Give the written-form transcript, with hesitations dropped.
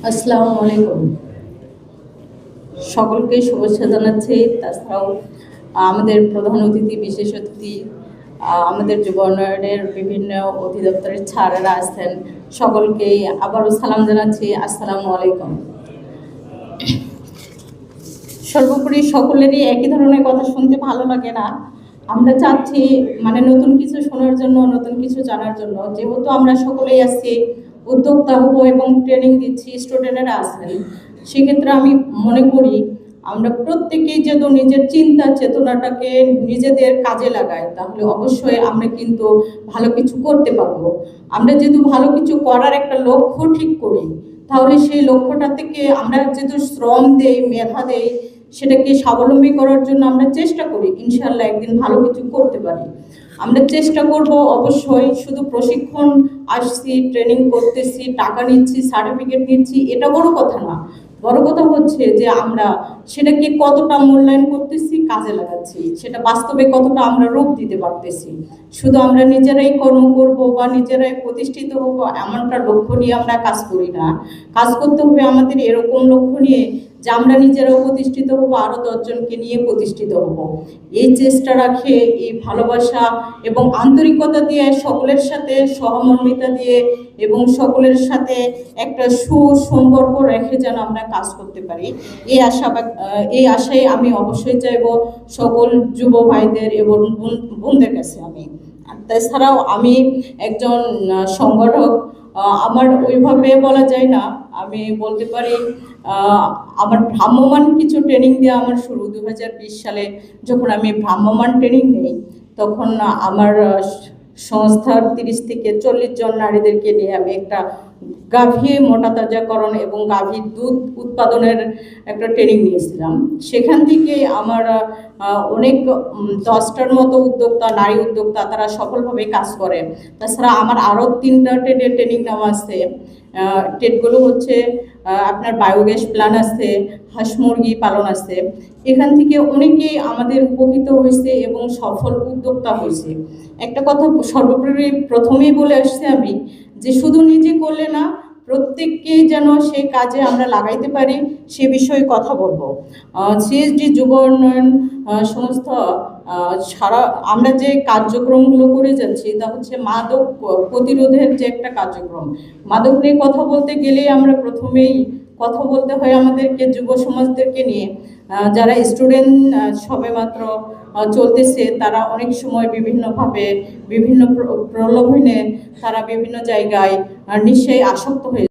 আসসালামু আলাইকুম। সকলকে শুভেচ্ছা জানাচ্ছি। তাছাড়াও আমাদের প্রধান অতিথি, বিশেষ অতিথি, আমাদের যুব উন্নয়নের বিভিন্ন অধিদপ্তরের স্যারেরা আছেন, সকলকেই আবারও সালাম জানাচ্ছি। আসসালামু আলাইকুম। সর্বোপরি সকলেরই একই ধরনের কথা শুনতে ভালো লাগে না। আমরা চাচ্ছি নতুন কিছু শোনার জন্য, নতুন কিছু জানার জন্য। যেহেতু আমরা সকলেই আছি উদ্যোক্তা হব এবং ট্রেনিং দিচ্ছি, স্টুডেন্টরা আছেন, সেক্ষেত্রে আমি মনে করি আমরা প্রত্যেকেই যেহেতু নিজের চিন্তা চেতনাটাকে নিজেদের কাজে লাগাই, তাহলে অবশ্যই আমরা কিন্তু ভালো কিছু করতে পারবো। আমরা যেহেতু ভালো কিছু করার একটা লক্ষ্য ঠিক করি, তাহলে সেই লক্ষ্যটা থেকে আমরা যেহেতু শ্রম দেই, মেধা দেই, সেটাকে স্বাবলম্বী করার জন্য আমরা চেষ্টা করি, ইনশাল্লাহ একদিন ভালো কিছু করতে পারি। আমরা চেষ্টা করব অবশ্যই। শুধু প্রশিক্ষণ আসছি, ট্রেনিং করতেছি, টাকা নিচ্ছি, সার্টিফিকেট নিচ্ছি, এটা বড় কথা না। বড় কথা হচ্ছে যে আমরা সেটাকে কতটা মূল্যায়ন করতেছি, কাজে লাগাচ্ছি, সেটা বাস্তবে কতটা আমরা রূপ দিতে পারতেছি। শুধু আমরা নিজেরাই কর্ম করব বা নিজেরাই প্রতিষ্ঠিত হব এমনটা লক্ষ্য নিয়ে আমরা কাজ করি না। কাজ করতে হবে আমাদের এরকম লক্ষ্য নিয়ে যে আমরা নিজেরাও প্রতিষ্ঠিত হব, আরও 10 জনকে নিয়ে প্রতিষ্ঠিত হব। এই চেষ্টা রাখে, এই ভালোবাসা এবং আন্তরিকতা দিয়ে, সকলের সাথে সহমর্মিতা দিয়ে এবং সকলের সাথে একটা সুসম্পর্ক রেখে যেন আমরা কাজ করতে পারি, এই আশায় আমি অবশ্যই চাইব সকল যুব ভাইদের এবং বোনদের কাছে। আমি তাছাড়াও আমি একজন সংগঠক। আমার ওইভাবে বলা যায় না, আমি বলতে পারি আমার ভ্রাম্যমাণ কিছু ট্রেনিং দেওয়া আমার শুরু 2020 সালে। যখন আমি ভ্রাম্যমাণ ট্রেনিং নেই, তখন আমার সংস্থার 30 থেকে 40 জন নারীদেরকে নিয়ে আমি একটা গাভী মোটা তাজাকরণ এবং গাভীর দুধ উৎপাদনের একটা ট্রেনিং নিয়েছিলাম। সেখান থেকে আমার অনেক 10টার মতো উদ্যোক্তা, নারী উদ্যোক্তা, তারা সফলভাবে কাজ করে। তাছাড়া আমার আরও 3টা ট্রেডের ট্রেনিং নেওয়া আছে। ট্রেডগুলো হচ্ছে আপনার বায়োগ্যাস প্ল্যান আছে, হাঁস মুরগি পালন আছে। এখান থেকে অনেকেই আমাদের উপকৃত হয়েছে এবং সফল উদ্যোক্তা হয়েছে। একটা কথা সর্বোপরি প্রথমেই বলে আসছি আমি, যে শুধু নিজে করলে না, প্রত্যেককে যেন সেই কাজে আমরা লাগাইতে পারি, সে বিষয়ে কথা বলবো। সিএসডি যুব উন্নয়ন সংস্থা সারা আমরা যে কার্যক্রমগুলো করে যাচ্ছি, তা হচ্ছে মাদক প্রতিরোধের যে একটা কার্যক্রম। মাদক নিয়ে কথা বলতে গেলে আমরা প্রথমেই কথা বলতে হয় আমাদেরকে যুব সমাজদেরকে নিয়ে। যারা স্টুডেন্ট সবেমাত্র চলতেছে, তারা অনেক সময় বিভিন্নভাবে বিভিন্ন প্রলোভনে তারা বিভিন্ন জায়গায় নিশ্চয়ই আসক্ত হয়ে